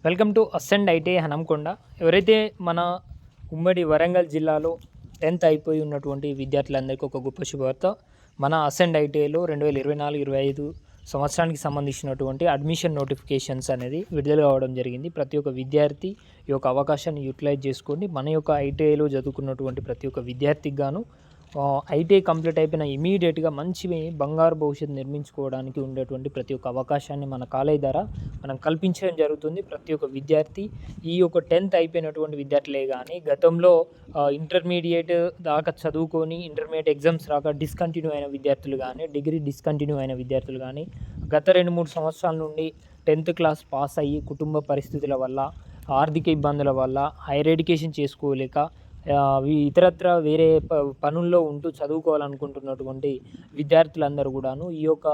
Welcome to ascend ITI Hanamkonda. ఎవరైతే మన ఉమ్మడి వరంగల్ జిల్లాలో 10th అయిపోయి ఉన్నటువంటి విద్యార్థులందరికీ ఒక గొప్ప శుభవార్త. మన అసెండ్ ఐటీఐలో 2024-25 సంవత్సరానికి సంబంధించినటువంటి అడ్మిషన్ నోటిఫికేషన్స్ అనేది విడుదల కావడం జరిగింది. ప్రతి ఒక్క విద్యార్థి ఈ యొక్క అవకాశాన్ని యూటిలైజ్ చేసుకోండి. మన యొక్క ఐటీఐలో చదువుకున్నటువంటి ప్రతి ఒక్క విద్యార్థికి గాను ఐటీఐ కంప్లీట్ అయిపోయిన ఇమీడియట్గా మంచి బంగారు భవిష్యత్తు నిర్మించుకోవడానికి ఉండేటువంటి ప్రతి ఒక్క అవకాశాన్ని మన కాలేజ్ ద్వారా మనం కల్పించడం జరుగుతుంది. ప్రతి ఒక్క విద్యార్థి ఈ యొక్క 10th అయిపోయినటువంటి విద్యార్థులే కానీ గతంలో ఇంటర్మీడియట్ దాకా చదువుకొని ఇంటర్మీడియట్ ఎగ్జామ్స్ రాక డిస్కంటిన్యూ అయిన విద్యార్థులు కానీ, డిగ్రీ డిస్కంటిన్యూ అయిన విద్యార్థులు కానీ, గత 2-3 సంవత్సరాల నుండి 10th క్లాస్ పాస్ అయ్యి కుటుంబ పరిస్థితుల వల్ల, ఆర్థిక ఇబ్బందుల వల్ల హైయర్ ఎడ్యుకేషన్ చేసుకోలేక ఇతరత్ర వేరే పనుల్లో ఉంటూ చదువుకోవాలనుకుంటున్నటువంటి విద్యార్థులందరూ కూడాను ఈ యొక్క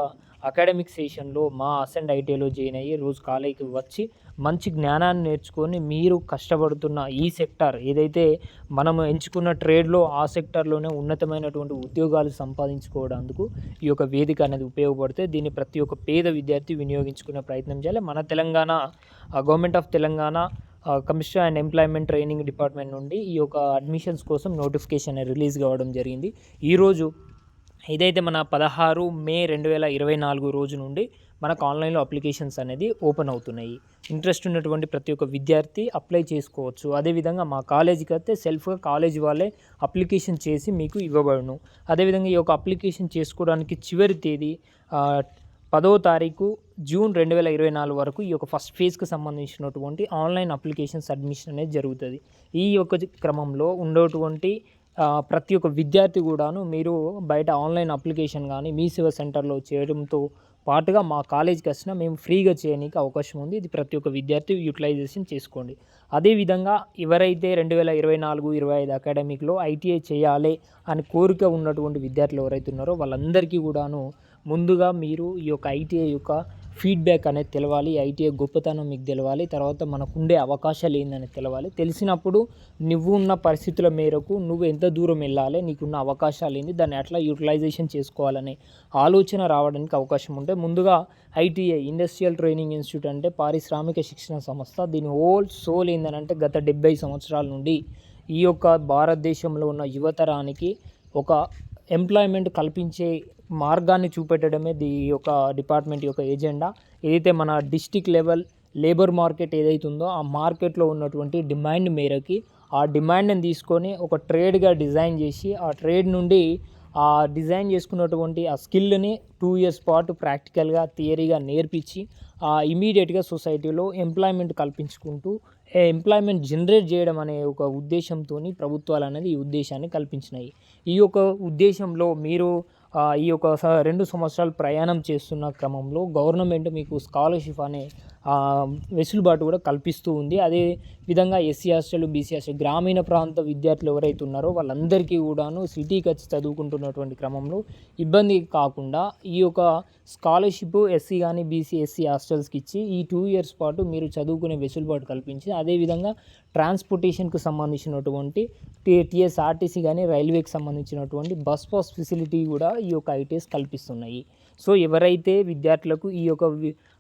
అకాడమిక్ సెషన్లో మా అసెండ్ ఐటీఐలో జాయిన్ అయ్యి రోజు కాలేజీకి వచ్చి మంచి జ్ఞానాన్ని నేర్చుకొని మీరు కష్టపడుతున్న ఈ సెక్టార్ ఏదైతే మనం ఎంచుకున్న ట్రేడ్లో ఆ సెక్టార్లోనే ఉన్నతమైనటువంటి ఉద్యోగాలు సంపాదించుకోవడానికి ఈ యొక్క వేదిక అనేది ఉపయోగపడితే దీన్ని ప్రతి ఒక్క పేద విద్యార్థి వినియోగించుకునే ప్రయత్నం చేయాలి. మన Telangana government of Telangana commissioner and employment training department నుండి ఈ యొక్క అడ్మిషన్స్ కోసం నోటిఫికేషన్ రిలీజ్ కావడం జరిగింది. ఈరోజు ఇదైతే మన 16 మే 2024 రోజు నుండి మనకు ఆన్లైన్లో అప్లికేషన్స్ అనేది ఓపెన్ అవుతున్నాయి. ఇంట్రెస్ట్ ఉన్నటువంటి ప్రతి ఒక్క విద్యార్థి అప్లై చేసుకోవచ్చు. అదేవిధంగా మా కాలేజీకి అయితే సెల్ఫ్గా కాలేజీ వాళ్ళే అప్లికేషన్ చేసి మీకు ఇవ్వబడును. అదేవిధంగా ఈ యొక్క అప్లికేషన్ చేసుకోవడానికి చివరి తేదీ 10వ తారీఖు జూన్ 2024 వరకు ఈ యొక్క ఫస్ట్ ఫేజ్కి సంబంధించినటువంటి ఆన్లైన్ అప్లికేషన్స్ అడ్మిషన్ అనేది జరుగుతుంది. ఈ యొక్క క్రమంలో ఉండేటువంటి ప్రతి ఒక్క విద్యార్థి కూడాను మీరు బయట ఆన్లైన్ అప్లికేషన్ కానీ మీ సేవా సెంటర్లో చేయడంతో పాటుగా మా కాలేజీకి వచ్చినా మేము ఫ్రీగా చేయడానికి అవకాశం ఉంది. ఇది ప్రతి ఒక్క విద్యార్థి యూటిలైజేషన్ చేసుకోండి. అదేవిధంగా ఎవరైతే 2024-25 అకాడమిక్లో ఐటీఐ చేయాలి అని కోరిక ఉన్నటువంటి విద్యార్థులు ఎవరైతే ఉన్నారో వాళ్ళందరికీ కూడాను ముందుగా మీరు ఈ యొక్క ఐటీఐ యొక్క ఫీడ్బ్యాక్ అనేది తెలవాలి. ఐటీఐ గొప్పతనం మీకు తెలవాలి. తర్వాత మనకు ఉండే అవకాశాలు ఏందని తెలవాలి. తెలిసినప్పుడు నువ్వు ఉన్న పరిస్థితుల మేరకు నువ్వు ఎంత దూరం వెళ్ళాలి, నీకున్న అవకాశాలు ఏంది, దాన్ని ఎట్లా యూటిలైజేషన్ చేసుకోవాలనే ఆలోచన రావడానికి అవకాశం ఉంటే ముందుగా ఐటీఐ ఇండస్ట్రియల్ ట్రైనింగ్ ఇన్స్టిట్యూట్ అంటే పారిశ్రామిక శిక్షణ సంస్థ. దీని హోల్ సోల్ ఏంటంటే గత 70 సంవత్సరాల నుండి ఈ యొక్క భారతదేశంలో ఉన్న యువతరానికి ఒక ఎంప్లాయ్మెంట్ కల్పించే మార్గాన్ని చూపెట్టడమే ఈ యొక్క డిపార్ట్మెంట్ యొక్క ఎజెండా. ఏదైతే మన డిస్టిక్ లెవెల్ లేబర్ మార్కెట్ ఏదైతే ఉందో ఆ మార్కెట్లో ఉన్నటువంటి డిమాండ్ మేరకి ఆ డిమాండ్ని తీసుకొని ఒక ట్రేడ్గా డిజైన్ చేసి ఆ ట్రేడ్ నుండి ఆ డిజైన్ చేసుకున్నటువంటి ఆ స్కిల్ని 2 years పాటు ప్రాక్టికల్గా థియరీగా నేర్పించి ఇమీడియట్గా సొసైటీలో ఎంప్లాయ్మెంట్ కల్పించుకుంటూ ఎంప్లాయ్మెంట్ జనరేట్ చేయడం అనే ఒక ఉద్దేశంతో ప్రభుత్వాలు అనేది ఈ ఉద్దేశాన్ని కల్పించినాయి. ఈ యొక్క ఉద్దేశంలో మీరు ఈ యొక్క 2 సంవత్సరాలు ప్రయాణం చేస్తున్న క్రమంలో గవర్నమెంట్ మీకు స్కాలర్షిప్ అనే వెసులుబాటు కూడా కల్పిస్తూ ఉంది. అదే విధంగా ఎస్సీ హాస్టల్, బీసీ హాస్టల్, గ్రామీణ ప్రాంత విద్యార్థులు ఎవరైతే ఉన్నారో వాళ్ళందరికీ కూడాను సిటీకి వచ్చి చదువుకుంటున్నటువంటి క్రమంలో ఇబ్బంది కాకుండా ఈ యొక్క స్కాలర్షిప్ ఎస్సీ కానీ బీసీ ఎస్సీ హాస్టల్స్కి ఇచ్చి ఈ 2 years పాటు మీరు చదువుకునే వెసులుబాటు కల్పించి అదేవిధంగా ట్రాన్స్పోర్టేషన్కు సంబంధించినటువంటి టీఎస్ఆర్టీసీ కానీ రైల్వేకి సంబంధించినటువంటి బస్ పాస్ ఫెసిలిటీ కూడా ఈ యొక్క ఐటీఎస్ కల్పిస్తున్నాయి. సో ఎవరైతే విద్యార్థులకు ఈ యొక్క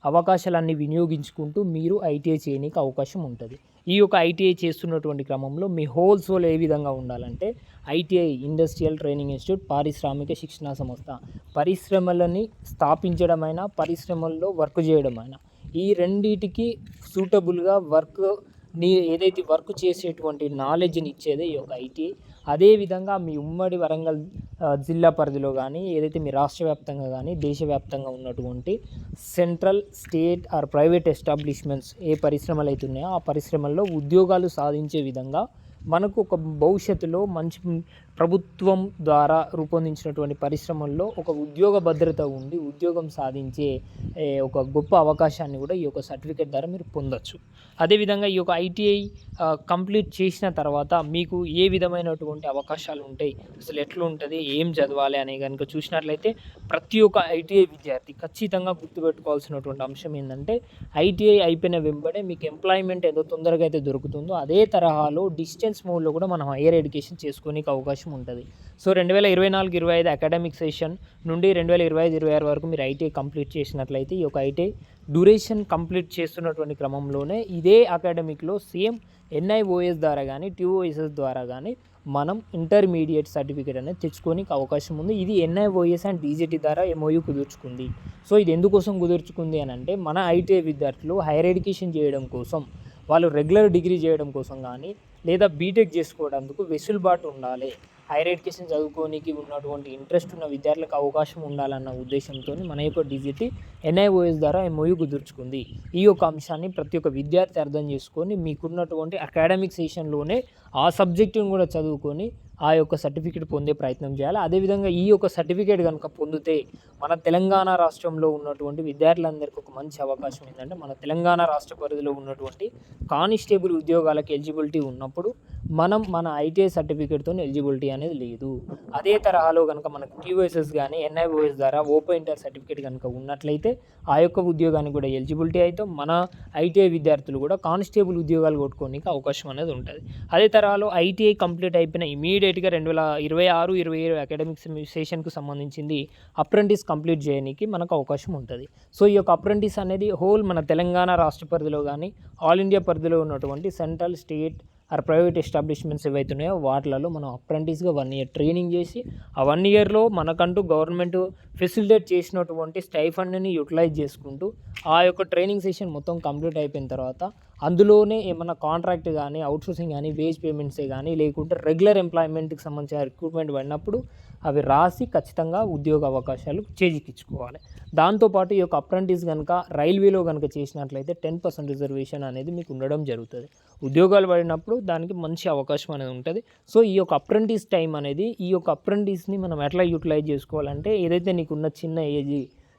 అవకాశాలన్నీ వినియోగించుకుంటూ మీరు ఐటీఐ చేయడానికి అవకాశం ఉంటుంది. ఈ యొక్క ఐటీఐ చేస్తున్నటువంటి క్రమంలో మీ హోల్ సోల్ ఏ విధంగా ఉండాలంటే ఐటీఐ ఇండస్ట్రియల్ ట్రైనింగ్ ఇన్స్టిట్యూట్ పారిశ్రామిక శిక్షణ సంస్థ, పరిశ్రమలని స్థాపించడమైనా పరిశ్రమల్లో వర్క్ చేయడమైనా ఈ రెండిటికి సూటబుల్గా ఏదైతే వర్క్ చేసేటువంటి నాలెడ్జ్ని ఇచ్చేదే ఈ యొక్క ఐటీఐ. అదేవిధంగా మీ ఉమ్మడి వరంగల్ జిల్లా పరిధిలో కానీ ఏదైతే మీ రాష్ట్ర వ్యాప్తంగా కానీ దేశవ్యాప్తంగా ఉన్నటువంటి central, state or private establishments ఏ పరిశ్రమలు అయితే ఉన్నాయో ఆ పరిశ్రమల్లో ఉద్యోగాలు సాధించే విధంగా మనకు ఒక భవిష్యత్తులో మంచి ప్రభుత్వం ద్వారా రూపొందించినటువంటి పరిశ్రమల్లో ఒక ఉద్యోగ భద్రత ఉండి ఉద్యోగం సాధించే ఒక గొప్ప అవకాశాన్ని కూడా ఈ యొక్క సర్టిఫికేట్ ద్వారా మీరు పొందొచ్చు. అదేవిధంగా ఈ యొక్క ఐటీఐ కంప్లీట్ చేసిన తర్వాత మీకు ఏ విధమైనటువంటి అవకాశాలు ఉంటాయి, అసలు ఎట్లా ఉంటుంది, ఏం చదవాలి అని కనుక చూసినట్లయితే ప్రతి ఒక్క ఐటీఐ విద్యార్థి ఖచ్చితంగా గుర్తుపెట్టుకోవాల్సినటువంటి అంశం ఏంటంటే ఐటీఐ అయిపోయిన వెంబడే మీకు ఎంప్లాయ్మెంట్ ఏదో తొందరగా అయితే దొరుకుతుందో అదే తరహాలో డిస్టెన్స్ డిస్టెన్స్ మోడ్లో కూడా మనం హైయర్ ఎడ్యుకేషన్ చేసుకోనికి అవకాశం ఉంటుంది. సో 2024-25 అకాడమిక్ సెషన్ నుండి 2025-26 వరకు మీరు ఐటీఐ కంప్లీట్ చేసినట్లయితే ఈ యొక్క ఐటీఐ డ్యూరేషన్ కంప్లీట్ చేస్తున్నటువంటి క్రమంలోనే ఇదే అకాడమిక్లో సేమ్ ఎన్ఐఓఎస్ ద్వారా కానీ టీఓఎస్ఎస్ ద్వారా కానీ మనం ఇంటర్మీడియట్ సర్టిఫికేట్ అనేది తెచ్చుకోనికి అవకాశం ఉంది. ఇది ఎన్ఐఓఎస్ అండ్ డీజీటీ ద్వారా ఎంఓయూ కుదుర్చుకుంది. సో ఇది ఎందుకోసం కుదుర్చుకుంది అని అంటే మన ఐటీఐ విద్యార్థులు హైయర్ ఎడ్యుకేషన్ చేయడం కోసం, వాళ్ళు రెగ్యులర్ డిగ్రీ చేయడం కోసం కానీ లేదా బీటెక్ చేసుకోవడానికి వెసులుబాటు ఉండాలి, హైయర్ ఎడ్యుకేషన్ చదువుకోనికి ఉన్నటువంటి ఇంట్రెస్ట్ ఉన్న విద్యార్థులకు అవకాశం ఉండాలన్న ఉద్దేశంతో మన యొక్క డీజీటీ ఎన్ఐఓఎస్ ద్వారా ఎంఓయూ కుదుర్చుకుంది. ఈ యొక్క అంశాన్ని ప్రతి ఒక్క విద్యార్థి అర్థం చేసుకొని మీకున్నటువంటి అకాడమిక్ సెషన్లోనే ఆ సబ్జెక్టును కూడా చదువుకొని ఆ యొక్క సర్టిఫికేట్ పొందే ప్రయత్నం చేయాలి. అదేవిధంగా ఈ యొక్క సర్టిఫికేట్ కనుక పొందితే మన తెలంగాణ రాష్ట్రంలో ఉన్నటువంటి విద్యార్థులందరికీ ఒక మంచి అవకాశం ఏంటంటే మన తెలంగాణ రాష్ట్ర పరిధిలో ఉన్నటువంటి కానిస్టేబుల్ ఉద్యోగాలకు ఎలిజిబిలిటీ ఉన్నప్పుడు మన ఐటీఐ సర్టిఫికేట్తో ఎలిజిబిలిటీ అనేది లేదు. అదే తరహాలో కనుక మనకు టీఓఎస్ఎస్ కానీ ఎన్ఐఓఎస్ ద్వారా ఓపెన్ ఇంటర్ సర్టిఫికేట్ కనుక ఉన్నట్లయితే ఆ యొక్క ఉద్యోగానికి కూడా ఎలిజిబిలిటీ అయితే మన ఐటీఐ విద్యార్థులు కూడా కానిస్టేబుల్ ఉద్యోగాలు కొట్టుకోనికి అవకాశం అనేది ఉంటుంది. అదే తరహాలో ఐటీఐ కంప్లీట్ అయిపోయిన ఇమీడియట్గా 2026-27 అకాడమిక్ సెషన్కు సంబంధించింది అప్రెంటిస్ కంప్లీట్ చేయడానికి మనకు అవకాశం ఉంటుంది. సో ఈ యొక్క అప్రెంటిస్ అనేది హోల్ మన తెలంగాణ రాష్ట్ర పరిధిలో కానీ ఆల్ ఇండియా పరిధిలో ఉన్నటువంటి central, state or private establishments ఏవైతే ఉన్నాయో వాటిలలో మనం అప్రెంటిస్గా 1 ఇయర్ ట్రైనింగ్ చేసి ఆ 1 ఇయర్లో మనకంటూ గవర్నమెంట్ ఫెసిలిటేట్ చేసినటువంటి స్టైఫండ్ని యూటిలైజ్ చేసుకుంటూ ఆ యొక్క ట్రైనింగ్ సెషన్ మొత్తం కంప్లీట్ అయిపోయిన తర్వాత అందులోనే ఏమన్నా కాంట్రాక్ట్ కానీ, అవుట్సోర్సింగ్ కానీ, వేజ్ పేమెంట్సే కానీ లేకుంటే రెగ్యులర్ ఎంప్లాయ్మెంట్కి సంబంధించిన రిక్రూట్మెంట్ పడినప్పుడు అవి రాసి ఖచ్చితంగా ఉద్యోగ అవకాశాలు చేజిక్కించుకోవాలి. దాంతోపాటు ఈ యొక్క అప్రెంటిస్ కనుక రైల్వేలో కనుక చేసినట్లయితే 10% రిజర్వేషన్ అనేది మీకు ఉండడం జరుగుతుంది. ఉద్యోగాలు పడినప్పుడు దానికి మంచి అవకాశం అనేది ఉంటుంది. సో ఈ యొక్క అప్రెంటిస్ టైం అనేది ఈ యొక్క అప్రెంటిస్ని మనం ఎట్లా యూటిలైజ్ చేసుకోవాలంటే ఏదైతే నీకున్న చిన్న ఏజ్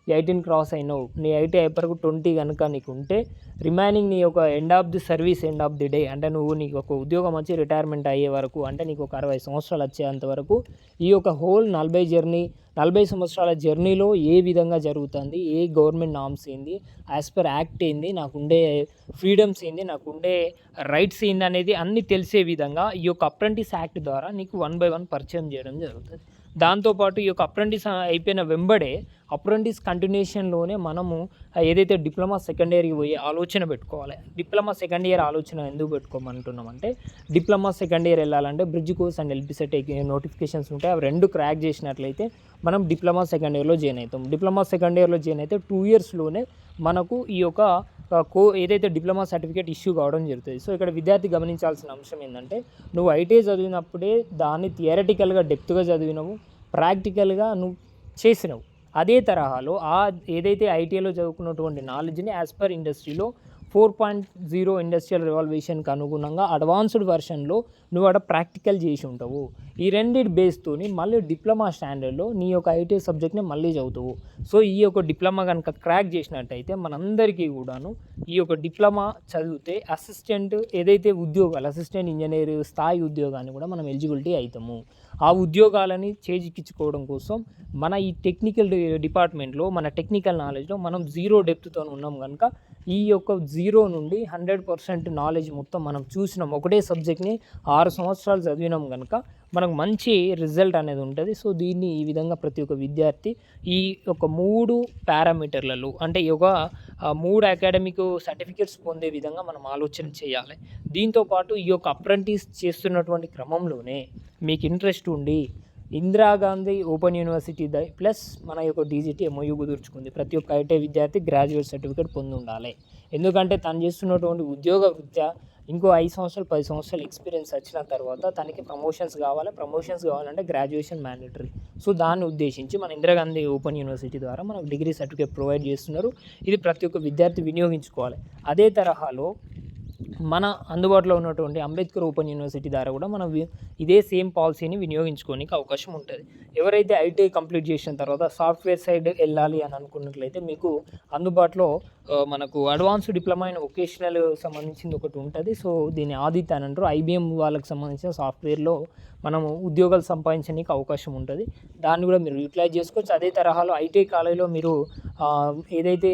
18 క్రాస్ అయినావు, నీ ఐటీ అయిపోయి 20 కనుక నీకు ఉంటే రిమైనింగ్ నీ యొక్క end of the service, end of the day అంటే నీకు ఒక ఉద్యోగం వచ్చి రిటైర్మెంట్ అయ్యే వరకు అంటే నీకు ఒక 60 సంవత్సరాలు వచ్చేంత వరకు ఈ యొక్క హోల్ 40 సంవత్సరాల జర్నీలో ఏ విధంగా జరుగుతుంది, ఏ గవర్నమెంట్ నామ్స్ ఏంది, యాజ్ పర్ యాక్ట్ ఏంది, నాకుండే ఫ్రీడమ్స్ ఏంది, నాకుండే రైట్స్ ఏంది అనేది అన్నీ తెలిసే విధంగా ఈ యొక్క అప్రెంటిస్ యాక్ట్ ద్వారా నీకు 1 by 1 పరిచయం చేయడం జరుగుతుంది. దాంతోపాటు ఈ యొక్క అప్రెంటిస్ అయిపోయిన వెంబడే అప్రెంటిస్ కంటిన్యూషన్లోనే మనము ఏదైతే డిప్లొమా సెకండ్ ఇయర్కి పోయే ఆలోచన పెట్టుకోవాలి. డిప్లొమా సెకండ్ ఇయర్ ఆలోచన ఎందుకు పెట్టుకోమంటున్నామంటే డిప్లొమా సెకండ్ ఇయర్ వెళ్ళాలంటే బ్రిడ్జ్ కోర్స్ అండ్ ఎల్పిసెట్ నోటిఫికేషన్స్ ఉంటాయి. అవి 2 క్రాక్ చేసినట్లయితే మనం డిప్లొమా సెకండ్ ఇయర్లో జాయిన్ అవుతాం. డిప్లొమా సెకండ్ ఇయర్లో జాయిన్ అయితే 2 ఇయర్స్లోనే మనకు ఈ యొక్క ఏదైతే డిప్లొమా సర్టిఫికేట్ ఇష్యూ కావడం జరుగుతుంది. సో ఇక్కడ విద్యార్థి గమనించాల్సిన అంశం ఏంటంటే నువ్వు ఐటీఐ చదివినప్పుడే దాన్ని థియరటికల్గా డెప్త్గా చదివినవు, ప్రాక్టికల్గా నువ్వు చేసినవు. అదే తరహాలో ఏదైతే ఐటీఐలో చదువుకున్నటువంటి నాలెడ్జ్ని యాజ్ పర్ ఇండస్ట్రీలో 4.0 ఇండస్ట్రియల్ రివాల్యూషన్కి అనుగుణంగా అడ్వాన్స్డ్ వర్షన్లో నువ్వు అక్కడ ప్రాక్టికల్ చేసి ఉంటావు. ఈ రెండింటి బేస్తోని మళ్ళీ డిప్లొమా స్టాండర్డ్లో నీ యొక్క ఐటీఐ సబ్జెక్ట్ని మళ్ళీ చదువుతావు. సో ఈ యొక్క డిప్లొమా కనుక క్రాక్ చేసినట్టయితే మనందరికీ కూడాను ఈ యొక్క డిప్లొమా చదివితే అసిస్టెంట్ ఏదైతే ఉద్యోగాలు అసిస్టెంట్ ఇంజనీర్ స్థాయి ఉద్యోగాన్ని కూడా మనం ఎలిజిబిలిటీ అవుతాము. ఆ ఉద్యోగాలని చేజిక్కించుకోవడం కోసం మన ఈ టెక్నికల్ డిపార్ట్మెంట్లో మన టెక్నికల్ నాలెడ్జ్లో మనం 0 డెప్త్తో ఉన్నాం కనుక ఈ యొక్క 0 నుండి 100% నాలెడ్జ్ మొత్తం మనం చూసినాం. ఒకటే సబ్జెక్ట్ని 6 సంవత్సరాలు చదివినాం కనుక మనకు మంచి రిజల్ట్ అనేది ఉంటుంది. సో దీన్ని ఈ విధంగా ప్రతి ఒక్క విద్యార్థి ఈ యొక్క 3 పారామీటర్లలో అంటే ఈ యొక్క 3 అకాడమిక్ సర్టిఫికేట్స్ పొందే విధంగా మనం ఆలోచన చేయాలి. దీంతోపాటు ఈ యొక్క అప్రెంటిస్ చేస్తున్నటువంటి క్రమంలోనే మీకు ఇంట్రెస్ట్ ఉండి ఇందిరాగాంధీ ఓపెన్ యూనివర్సిటీ ప్లస్ మన యొక్క డీజీటీ ఎంఓయూ కుదుర్చుకుంది. ప్రతి ఒక్క ఐటీఐ విద్యార్థి గ్రాడ్యుయేట్ సర్టిఫికేట్ పొంది ఉండాలి. ఎందుకంటే తను చేస్తున్నటువంటి ఉద్యోగ వృత్యా ఇంకో 5 సంవత్సరాలు 10 సంవత్సరాలు ఎక్స్పీరియన్స్ వచ్చిన తర్వాత తనకి ప్రమోషన్స్ కావాలంటే గ్రాడ్యుయేషన్ మ్యాండేటరీ. సో దాన్ని ఉద్దేశించి మన ఇందిరాగాంధీ ఓపెన్ యూనివర్సిటీ ద్వారా మనకు డిగ్రీ సర్టిఫికేట్ ప్రొవైడ్ చేస్తున్నారు. ఇది ప్రతి ఒక్క విద్యార్థి వినియోగించుకోవాలి. అదే తరహాలో మన అందుబాటులో ఉన్నటువంటి అంబేద్కర్ ఓపెన్ యూనివర్సిటీ ద్వారా కూడా మనం ఇదే సేమ్ పాలసీని వినియోగించుకోనికి అవకాశం ఉంటుంది. ఎవరైతే ఐటీఐ కంప్లీట్ చేసిన తర్వాత సాఫ్ట్వేర్ సైడ్ వెళ్ళాలి అని అనుకున్నట్లయితే మీకు అందుబాటులో మనకు అడ్వాన్స్డ్ డిప్లొమా ఇన్ వొకేషనల్ సంబంధించింది ఒకటి ఉంటుంది. సో దీన్ని ఆదిత్య అని అంటారు. ఐబీఎం వాళ్ళకి సంబంధించిన సాఫ్ట్వేర్లో మనము ఉద్యోగాలు సంపాదించడానికి అవకాశం ఉంటుంది. దాన్ని కూడా మీరు యూటిలైజ్ చేసుకోవచ్చు. అదే తరహాలో ఐటీఐ కాలేజీలో మీరు ఏదైతే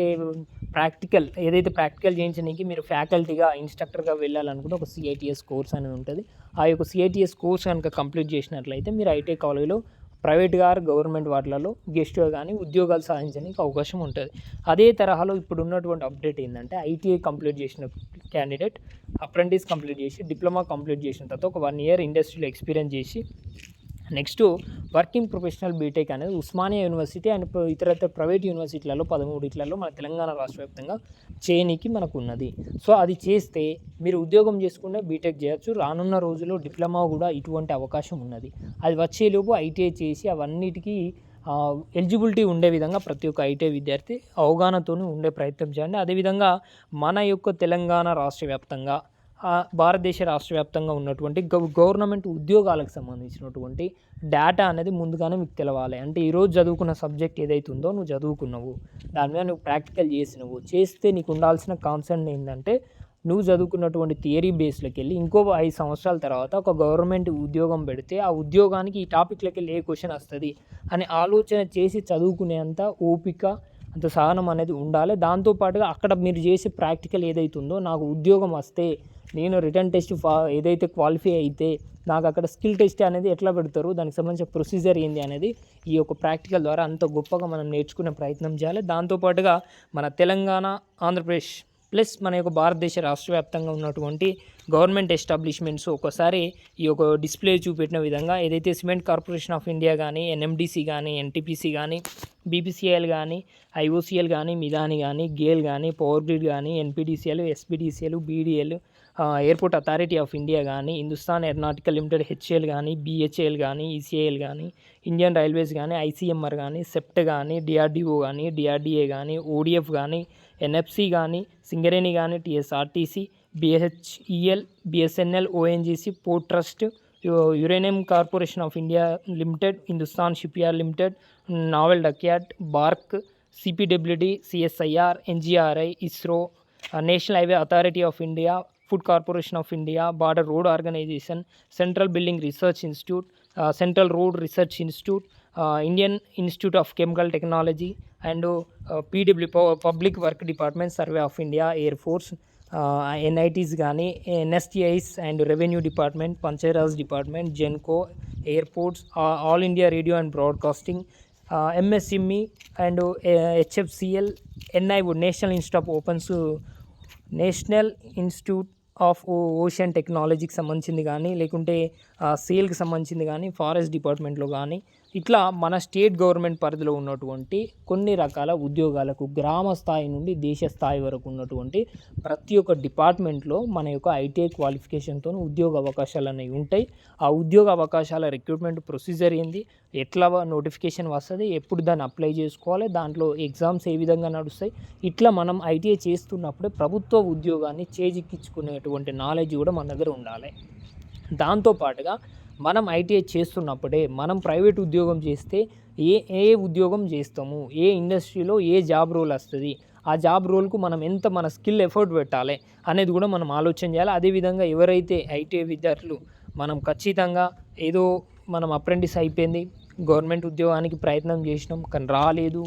ప్రాక్టికల్ చేయించడానికి మీరు ఫ్యాకల్టీగా ఇన్స్ట్రక్టర్గా వెళ్ళాలనుకుంటే ఒక సిఐటిఎస్ కోర్స్ అనేది ఉంటుంది. ఆ యొక్క సిఐటిఎస్ కోర్స్ కనుక కంప్లీట్ చేసినట్లయితే మీరు ఐటీఐ కాలేజీలో ప్రైవేట్గా గవర్నమెంట్ వాటిలలో గెస్ట్గా కానీ ఉద్యోగాలు సాధించడానికి అవకాశం ఉంటుంది. అదే తరహాలో ఇప్పుడు ఉన్నటువంటి అప్డేట్ ఏంటంటే ఐటీఐ కంప్లీట్ చేసిన క్యాండిడేట్ అప్రెంటిస్ కంప్లీట్ చేసి డిప్లొమా కంప్లీట్ చేసిన తర్వాత ఒక 1 year ఇండస్ట్రీలో ఎక్స్పీరియన్స్ చేసి నెక్స్ట్ వర్కింగ్ ప్రొఫెషనల్ బీటెక్ అనేది ఉస్మానియా యూనివర్సిటీ అండ్ ఇతర ప్రైవేట్ యూనివర్సిటీలలో 13 మన తెలంగాణ రాష్ట్ర వ్యాప్తంగా చేయనీకి మనకు ఉన్నది. సో అది చేస్తే మీరు ఉద్యోగం చేసుకుంటే బీటెక్ చేయొచ్చు. రానున్న రోజుల్లో డిప్లొమా కూడా ఇటువంటి అవకాశం ఉన్నది. అది వచ్చేలోపు ఐటీఐ చేసి అవన్నిటికీ ఎలిజిబిలిటీ ఉండే విధంగా ప్రతి ఒక్క ఐటీఐ విద్యార్థి అవగాహనతో ఉండే ప్రయత్నం చేయండి. అదేవిధంగా మన యొక్క తెలంగాణ రాష్ట్ర వ్యాప్తంగా భారతదేశ రాష్ట్ర వ్యాప్తంగా ఉన్నటువంటి గవర్నమెంట్ ఉద్యోగాలకు సంబంధించినటువంటి డేటా అనేది ముందుగానే మీకు తెలవాలి. అంటే ఈరోజు చదువుకున్న సబ్జెక్ట్ ఏదైతే ఉందో నువ్వు చదువుకున్నావు, దాని మీద నువ్వు ప్రాక్టికల్ చేస్తే నీకు ఉండాల్సిన కాన్సర్న్ ఏంటంటే నువ్వు చదువుకున్నటువంటి థియరీ బేస్లోకి వెళ్ళి ఇంకో 5 సంవత్సరాల తర్వాత ఒక గవర్నమెంట్ ఉద్యోగం పెడితే ఆ ఉద్యోగానికి ఈ టాపిక్లోకి వెళ్ళి ఏ క్వశ్చన్ వస్తుంది అని ఆలోచన చేసి చదువుకునేంత ఓపిక అంత సహనం అనేది ఉండాలి. దాంతోపాటుగా అక్కడ మీరు చేసే ప్రాక్టికల్ ఏదైతే ఉందో నాకు ఉద్యోగం వస్తే నేను రిటర్న్ టెస్ట్ ఏదైతే క్వాలిఫై అయితే నాకు అక్కడ స్కిల్ టెస్ట్ అనేది ఎట్లా పెడతారు, దానికి సంబంధించిన ప్రొసీజర్ ఏంది అనేది ఈ యొక్క ప్రాక్టికల్ ద్వారా అంత గొప్పగా మనం నేర్చుకునే ప్రయత్నం చేయాలి. దాంతోపాటుగా మన తెలంగాణ, ఆంధ్రప్రదేశ్ ప్లస్ మన యొక్క భారతదేశ రాష్ట్ర వ్యాప్తంగా ఉన్నటువంటి గవర్నమెంట్ ఎస్టాబ్లిష్మెంట్స్ ఒకసారి ఈ యొక్క డిస్ప్లే చూపెట్టిన విధంగా ఏదైతే సిమెంట్ కార్పొరేషన్ ఆఫ్ ఇండియా కానీ, ఎన్ఎండిసి కానీ, ఎన్టీపీసీ కానీ, బీపీసీఎల్ కానీ, ఐఓసీఎల్ కానీ, మిదాని కానీ, గేల్ కానీ, పవర్ గ్రిడ్ కానీ, NPDCL, SPDCL, BDL, airport authority of India కానీ, హిందుస్థాన్ ఏరోనాటికల్ లిమిటెడ్ హెచ్ఏఎల్ కానీ, బీహెచ్ఏఎల్ కానీ, ఈసీఐఎల్ కానీ, ఇండియన్ రైల్వేస్ కానీ, ఐసీఎంఆర్ కానీ, సెప్ట్ కానీ, డిఆర్డీఓ కానీ, డిఆర్డీఏ కానీ, ఓడిఎఫ్ కానీ, ఎన్ఎఫ్సి కానీ, సింగరేణి కానీ, TSRTC, BHEL, BSNL, ONGC, port trust, uranium corporation of India limited, Hindustan shipyard limited, naval dockyard, BARC, CPWD, CSIR, NGRI, ISRO, national highway authority of India, food corporation of India, border road organisation, central building research institute, central road research institute, Indian institute of chemical technology and PW public work department, survey of India, air force, NITs కానీ, NSTIs and revenue department, Panchayat Raj department, Genco, airports, all India radio and broadcasting, MSME and HFCL, NIO national institute of ocean టెక్నాలజీకి సంబంధించింది కానీ, లేకుంటే సేల్కి సంబంధించింది కానీ, forest డిపార్ట్మెంట్లో కానీ, ఇట్లా మన స్టేట్ గవర్నమెంట్ పరిధిలో ఉన్నటువంటి కొన్ని రకాల ఉద్యోగాలకు గ్రామ స్థాయి నుండి దేశ స్థాయి వరకు ఉన్నటువంటి ప్రతి ఒక్క డిపార్ట్మెంట్లో మన యొక్క ఐటీఐ క్వాలిఫికేషన్తో ఉద్యోగ అవకాశాలు అనేవి ఉంటాయి. ఆ ఉద్యోగ అవకాశాల రిక్రూట్మెంట్ ప్రొసీజర్ ఏంది, ఎట్లా నోటిఫికేషన్ వస్తుంది, ఎప్పుడు దాన్ని అప్లై చేసుకోవాలి, దాంట్లో ఎగ్జామ్స్ ఏ విధంగా నడుస్తాయి, ఇట్లా మనం ఐటీఐ చేస్తున్నప్పుడే ప్రభుత్వ ఉద్యోగాన్ని చేజిక్కించుకునేటువంటి నాలెడ్జ్ కూడా మన దగ్గర ఉండాలి. దాంతోపాటుగా మనం ఐటీఐ చేస్తున్నప్పుడే మనం ప్రైవేట్ ఉద్యోగం చేస్తే ఏ ఉద్యోగం చేస్తాము, ఏ ఇండస్ట్రీలో ఏ జాబ్ రోల్ వస్తుంది, ఆ జాబ్ రోల్కు మనం ఎంత మన స్కిల్ ఎఫర్ట్ పెట్టాలి అనేది కూడా మనం ఆలోచన చేయాలి. అదేవిధంగా ఎవరైతే ఐటీఐ విద్యార్థులు మనం ఖచ్చితంగా ఏదో మనం అప్రెంటిస్ అయిపోయింది, గవర్నమెంట్ ఉద్యోగానికి ప్రయత్నం చేసినాం కానీ రాలేదు,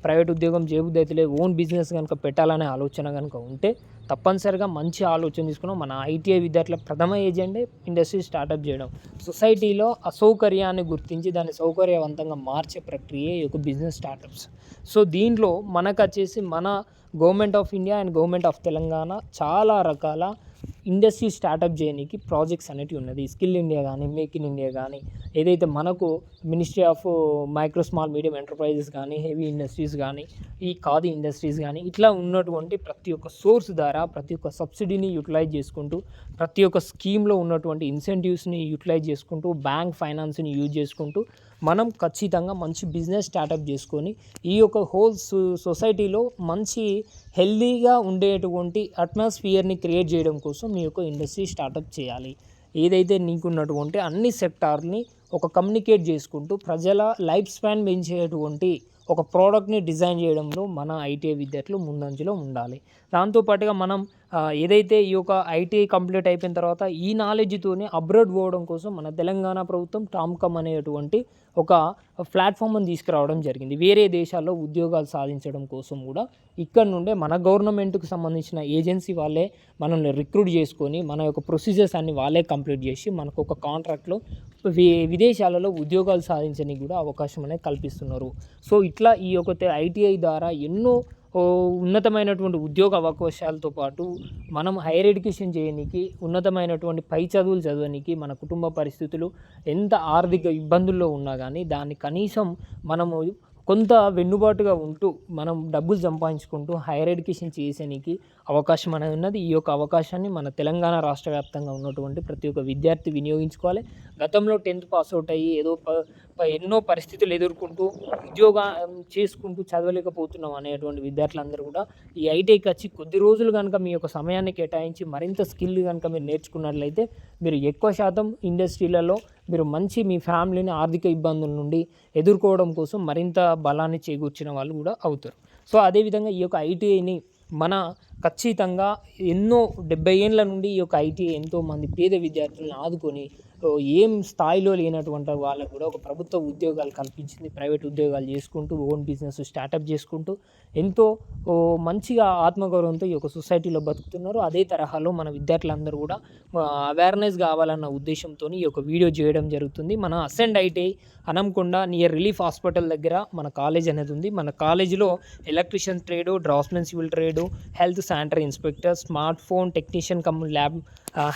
ప్రైవేట్ ఉద్యోగం చేయబుద్ధి అయితే లేదు, ఓన్ బిజినెస్ కనుక పెట్టాలనే ఆలోచన కనుక ఉంటే తప్పనిసరిగా మంచి ఆలోచన తీసుకున్నాం. మన ఐటీఐ విద్యార్థుల ప్రథమ ఏజెండే ఇండస్ట్రీ స్టార్టప్ చేయడం. సొసైటీలో అసౌకర్యాన్ని గుర్తించి దాన్ని సౌకర్యవంతంగా మార్చే ప్రక్రియ ఈ యొక్క బిజినెస్ స్టార్టప్స్. సో దీంట్లో మనకు వచ్చేసి మన government of India and government of Telangana చాలా రకాల ఇండస్ట్రీ స్టార్టప్ చేయడానికి ప్రాజెక్ట్స్ అనేటివి ఉన్నది. స్కిల్ ఇండియా కానీ, మేక్ ఇన్ ఇండియా కానీ, ఏదైతే మనకు ministry of micro small medium enterprises కానీ, హెవీ ఇండస్ట్రీస్ కానీ, ఈ ఖాదీ ఇండస్ట్రీస్ కానీ, ఇట్లా ఉన్నటువంటి ప్రతి ఒక్క సోర్స్ ద్వారా ప్రతి ఒక్క సబ్సిడీని యూటిలైజ్ చేసుకుంటూ, ప్రతి ఒక్క స్కీమ్లో ఉన్నటువంటి ఇన్సెంటివ్స్ని యూటిలైజ్ చేసుకుంటూ, బ్యాంక్ ఫైనాన్స్ని యూజ్ చేసుకుంటూ మనం ఖచ్చితంగా మంచి బిజినెస్ స్టార్టప్ చేసుకొని ఈ యొక్క హోల్ సొసైటీలో మంచి హెల్దీగా ఉండేటువంటి అట్మాస్ఫియర్ని క్రియేట్ చేయడం కోసం మీ యొక్క ఇండస్ట్రీ స్టార్టప్ చేయాలి. ఏదైతే నీకున్నటువంటి అన్ని సెక్టార్ని కమ్యూనికేట్ చేసుకుంటూ ప్రజల లైఫ్ స్పాన్ పెంచేటువంటి ఒక ప్రోడక్ట్ని డిజైన్ చేయడంలో మన ఐటీఐ విద్యార్థులు ముందంజలో ఉండాలి. దాంతోపాటుగా మనం ఏదైతే ఈ యొక్క ఐటీఐ కంప్లీట్ అయిపోయిన తర్వాత ఈ నాలెడ్జ్తోనే అబ్రాడ్ పోవడం కోసం మన తెలంగాణ ప్రభుత్వం టామ్కమ్ అనేటువంటి ఒక ప్లాట్ఫామ్ని తీసుకురావడం జరిగింది. వేరే దేశాల్లో ఉద్యోగాలు సాధించడం కోసం కూడా ఇక్కడ నుండే మన గవర్నమెంట్కి సంబంధించిన ఏజెన్సీ వాళ్ళే మనల్ని రిక్రూట్ చేసుకొని మన యొక్క ప్రొసీజర్స్ అన్ని వాళ్ళే కంప్లీట్ చేసి మనకు ఒక కాంట్రాక్ట్లో విదేశాలలో ఉద్యోగాలు సాధించడానికి కూడా అవకాశం అనేది కల్పిస్తున్నారు. సో ఇట్లా ఈ యొక్క ఐటీఐ ద్వారా ఎన్నో ఉన్నతమైనటువంటి ఉద్యోగ అవకాశాలతో పాటు మనం హైయర్ ఎడ్యుకేషన్ చేయడానికి, ఉన్నతమైనటువంటి పై చదువులు చదవడానికి మన కుటుంబ పరిస్థితులు ఎంత ఆర్థిక ఇబ్బందుల్లో ఉన్నా కానీ దాన్ని కనీసం మనము కొంత వెన్నుబాటుగా ఉంటూ మనం డబ్బులు సంపాదించుకుంటూ హైయర్ ఎడ్యుకేషన్ చేసేనికి అవకాశం అనేది ఉన్నది. ఈ యొక్క అవకాశాన్ని మన తెలంగాణ రాష్ట్ర వ్యాప్తంగా ఉన్నటువంటి ప్రతి ఒక్క విద్యార్థి వినియోగించుకోవాలి. గతంలో 10th పాస్ అవుట్ అయ్యి ఏదో ఎన్నో పరిస్థితులు ఎదుర్కొంటూ ఉద్యోగం చేసుకుంటూ చదవలేకపోతున్నాం అనేటువంటి విద్యార్థులందరూ కూడా ఈ ఐటీఐకి వచ్చి కొద్ది రోజులు కనుక మీ యొక్క సమయాన్ని కేటాయించి మరింత స్కిల్ కనుక మీరు నేర్చుకున్నట్లయితే మీరు ఎక్కువ శాతం ఇండస్ట్రీలలో మీరు మంచి మీ ఫ్యామిలీని ఆర్థిక ఇబ్బందుల నుండి ఎదుర్కోవడం కోసం మరింత బలాన్ని చేకూర్చిన వాళ్ళు కూడా అవుతారు. సో అదేవిధంగా ఈ యొక్క ఐటీఐని మన ఖచ్చితంగా ఎన్నో 70 ఏళ్ళ నుండి ఈ యొక్క ఐటీఐ ఎంతోమంది పేద విద్యార్థులను ఆదుకొని ఏం స్థాయిలో లేనటువంటి వాళ్ళకు కూడా ఒక ప్రభుత్వ ఉద్యోగాలు కల్పించింది. ప్రైవేట్ ఉద్యోగాలు చేసుకుంటూ ఓన్ బిజినెస్ స్టార్టప్ చేసుకుంటూ ఎంతో మంచిగా ఆత్మగౌరవంతో ఈ యొక్క సొసైటీలో బతుకుతున్నారు. అదే తరహాలో మన విద్యార్థులందరూ కూడా అవేర్నెస్ కావాలన్న ఉద్దేశంతో ఈ యొక్క వీడియో చేయడం జరుగుతుంది. మన Ascend ITI Hanamkonda near relief hospital దగ్గర మన కాలేజ్ అనేది ఉంది. మన కాలేజీలో electrician trade, draftsmen civil trade, health sanitary inspector, smart phone technician cum lab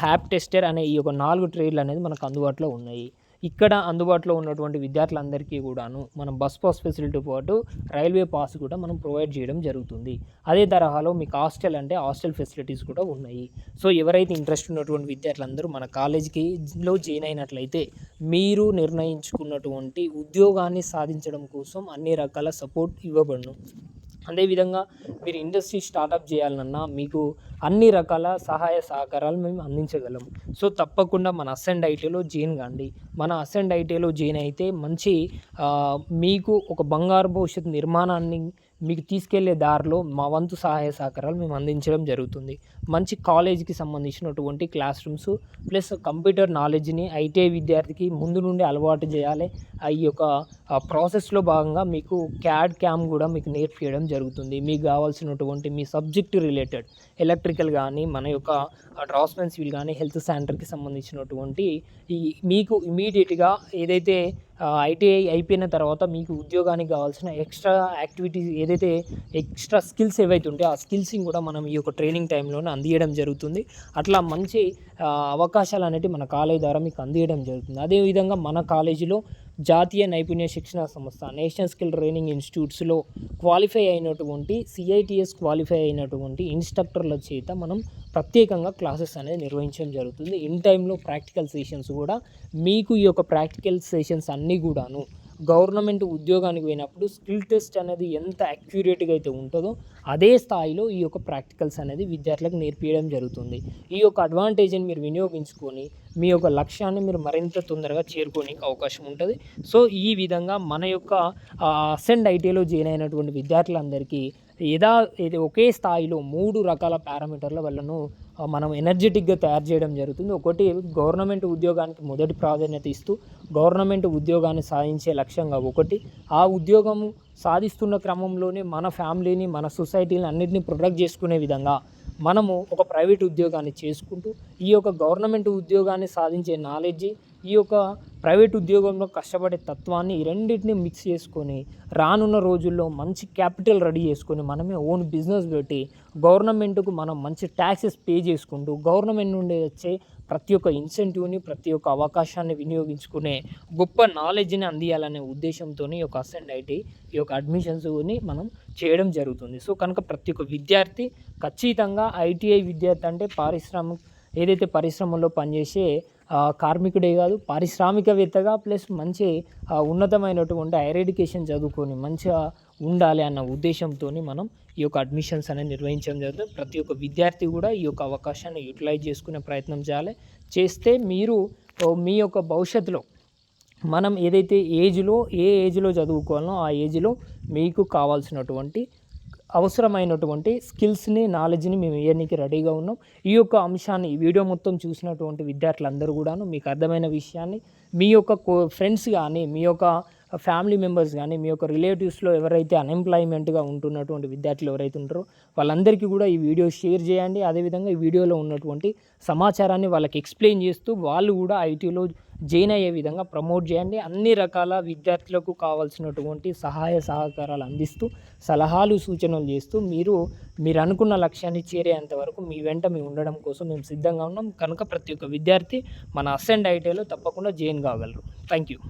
హ్యాప్ టెస్టర్ అనే ఈ యొక్క 4 ట్రేడ్లు అనేది మనకు అందుబాటులో ఉన్నాయి. ఇక్కడ అందుబాటులో ఉన్నటువంటి విద్యార్థులందరికీ కూడాను మనం బస్ పాస్ ఫెసిలిటీ పాటు రైల్వే పాస్ కూడా మనం ప్రొవైడ్ చేయడం జరుగుతుంది. అదే తరహాలో మీకు హాస్టల్ ఫెసిలిటీస్ కూడా ఉన్నాయి. సో ఎవరైతే ఇంట్రెస్ట్ ఉన్నటువంటి విద్యార్థులందరూ మన కాలేజీలో జాయిన్ అయినట్లయితే మీరు నిర్ణయించుకున్నటువంటి ఉద్యోగాన్ని సాధించడం కోసం అన్ని రకాల సపోర్ట్ ఇవ్వబడును. అదేవిధంగా మీరు ఇండస్ట్రీ స్టార్టప్ చేయాలన్నా మీకు అన్ని రకాల సహాయ సహకారాలు మేము అందించగలం. సో తప్పకుండా మన అసెండ్ ఐటీలో జాయిన్ కాండి. మన అసెండ్ ఐటీలో జాయిన్ అయితే మంచి మీకు ఒక బంగారు భవిష్యత్తు నిర్మాణాన్ని మీకు తీసుకెళ్లే దారిలో మా వంతు సహాయ సహకారాలు మేము అందించడం జరుగుతుంది. మంచి కాలేజీకి సంబంధించినటువంటి క్లాస్ రూమ్స్ ప్లస్ కంప్యూటర్ నాలెడ్జ్ని ఐటీఐ విద్యార్థికి ముందు నుండి అలవాటు చేయాలి. ఈ యొక్క ప్రాసెస్లో భాగంగా మీకు క్యామ్ కూడా మీకు నేర్పించడం జరుగుతుంది. మీకు కావాల్సినటువంటి మీ సబ్జెక్టు రిలేటెడ్ ఎలక్ట్రికల్ కానీ మన యొక్క డ్రాఫ్ట్మెన్ సివిల్ కానీ హెల్త్ సెంటర్కి సంబంధించినటువంటి మీకు ఇమీడియట్గా ఏదైతే ఐటీఐ అయిపోయిన తర్వాత మీకు ఉద్యోగానికి కావాల్సిన ఎక్స్ట్రా యాక్టివిటీస్ ఏదైతే ఎక్స్ట్రా స్కిల్స్ ఏవైతే ఉంటాయో ఆ స్కిల్స్ని కూడా మనం ఈ యొక్క ట్రైనింగ్ టైంలోనే అందియడం జరుగుతుంది. అట్లా మంచి అవకాశాలు అనేవి మన కాలేజీ ద్వారా మీకు అందియడం జరుగుతుంది. అదేవిధంగా మన కాలేజీలో జాతీయ నైపుణ్య శిక్షణ సంస్థ నేషనల్ స్కిల్ ట్రైనింగ్ ఇన్స్టిట్యూట్స్లో క్వాలిఫై అయినటువంటి సిఐటిఎస్ క్వాలిఫై అయినటువంటి ఇన్స్ట్రక్టర్ల చేత మనం ప్రత్యేకంగా క్లాసెస్ అనేది నిర్వహించడం జరుగుతుంది. ఇన్ టైంలో ప్రాక్టికల్ సెషన్స్ కూడా మీకు ఈ యొక్క ప్రాక్టికల్ సెషన్స్ అన్నీ కూడాను గవర్నమెంట్ ఉద్యోగానికి పోయినప్పుడు స్కిల్ టెస్ట్ అనేది ఎంత అక్యురేట్గా అయితే ఉంటుందో అదే స్థాయిలో ఈ యొక్క ప్రాక్టికల్స్ అనేది విద్యార్థులకు నేర్పించడం జరుగుతుంది. ఈ యొక్క అడ్వాంటేజ్ని మీరు వినియోగించుకొని మీ యొక్క లక్ష్యాన్ని మీరు మరింత తొందరగా చేరుకోవడానికి అవకాశం ఉంటుంది. సో ఈ విధంగా మన యొక్క అసెండ్ ఐటీలో జాయిన్ అయినటువంటి విద్యార్థులందరికీ ఇది ఒకే స్థాయిలో 3 రకాల పారామీటర్ల వల్లను మనం ఎనర్జెటిక్గా తయారు చేయడం జరుగుతుంది. ఒకటి గవర్నమెంట్ ఉద్యోగానికి మొదటి ప్రాధాన్యత ఇస్తూ గవర్నమెంట్ ఉద్యోగాన్ని సాధించే లక్ష్యంగా ఒకటి, ఆ ఉద్యోగం సాధిస్తున్న క్రమంలోనే మన ఫ్యామిలీని మన సొసైటీని అన్నింటినీ ప్రొటెక్ట్ చేసుకునే విధంగా మనము ఒక ప్రైవేట్ ఉద్యోగాన్ని చేసుకుంటూ ఈ యొక్క గవర్నమెంట్ ఉద్యోగాన్ని సాధించే నాలెడ్జి ఈ యొక్క ప్రైవేట్ ఉద్యోగంలో కష్టపడే తత్వాన్ని ఈ రెండింటిని మిక్స్ చేసుకొని రానున్న రోజుల్లో మంచి క్యాపిటల్ రెడీ చేసుకొని మనమే ఓన్ బిజినెస్ పెట్టి గవర్నమెంట్కు మనం మంచి ట్యాక్సెస్ పే చేసుకుంటూ గవర్నమెంట్ నుండి వచ్చే ప్రతి ఒక్క ఇన్సెంటివ్ని ప్రతి ఒక్క అవకాశాన్ని వినియోగించుకునే గొప్ప నాలెడ్జ్ని అందియాలనే ఉద్దేశంతో ఈ యొక్క అసెండ్ ఐటీ ఈ యొక్క అడ్మిషన్స్ని మనం చేయడం జరుగుతుంది. సో కనుక ప్రతి ఒక్క విద్యార్థి ఖచ్చితంగా ఐటీఐ విద్యార్థి అంటే ఏదైతే పరిశ్రమల్లో పనిచేసే కార్మికుడే కాదు పారిశ్రామికవేత్తగా ప్లస్ మంచి ఉన్నతమైనటువంటి హైయర్ ఎడ్యుకేషన్ చదువుకొని మంచిగా ఉండాలి అన్న ఉద్దేశంతో మనం ఈ యొక్క అడ్మిషన్స్ అనేది నిర్వహించడం జరుగుతుంది. ప్రతి ఒక్క విద్యార్థి కూడా ఈ యొక్క అవకాశాన్ని యూటిలైజ్ చేసుకునే ప్రయత్నం చేస్తే మీరు మీ యొక్క భవిష్యత్తులో మనం ఏదైతే ఏ ఏజ్లో చదువుకోవాలనో ఆ ఏజ్లో మీకు కావాల్సినటువంటి అవసరమైనటువంటి స్కిల్స్ని నాలెడ్జ్ని మేము ఇవ్వడానికి రెడీగా ఉన్నాం. ఈ యొక్క అంశాన్ని ఈ వీడియో మొత్తం చూసినటువంటి విద్యార్థులందరూ కూడాను మీకు అర్థమైన విషయాన్ని మీ యొక్క ఫ్రెండ్స్ కానీ, మీ యొక్క ఫ్యామిలీ మెంబర్స్ కానీ, మీ యొక్క రిలేటివ్స్లో ఎవరైతే అన్ఎంప్లాయ్మెంట్గా ఉంటున్నటువంటి విద్యార్థులు ఎవరైతే ఉంటారో వాళ్ళందరికీ కూడా ఈ వీడియో షేర్ చేయండి. అదేవిధంగా ఈ వీడియోలో ఉన్నటువంటి సమాచారాన్ని వాళ్ళకి ఎక్స్ప్లెయిన్ చేస్తూ వాళ్ళు కూడా ఐటీలో జాయిన్ అయ్యే విధంగా ప్రమోట్ చేయండి. అన్ని రకాల విద్యార్థులకు కావాల్సినటువంటి సహాయ సహకారాలు అందిస్తూ సలహాలు సూచనలు చేస్తూ మీరు అనుకున్న లక్ష్యాన్ని చేరేంత వరకు మీ వెంట మేము ఉండడం కోసం మేము సిద్ధంగా ఉన్నాం. కనుక ప్రతి ఒక్క విద్యార్థి మన అసెండ్ ఐటీలో తప్పకుండా జాయిన్ కాగలరు. Thank you.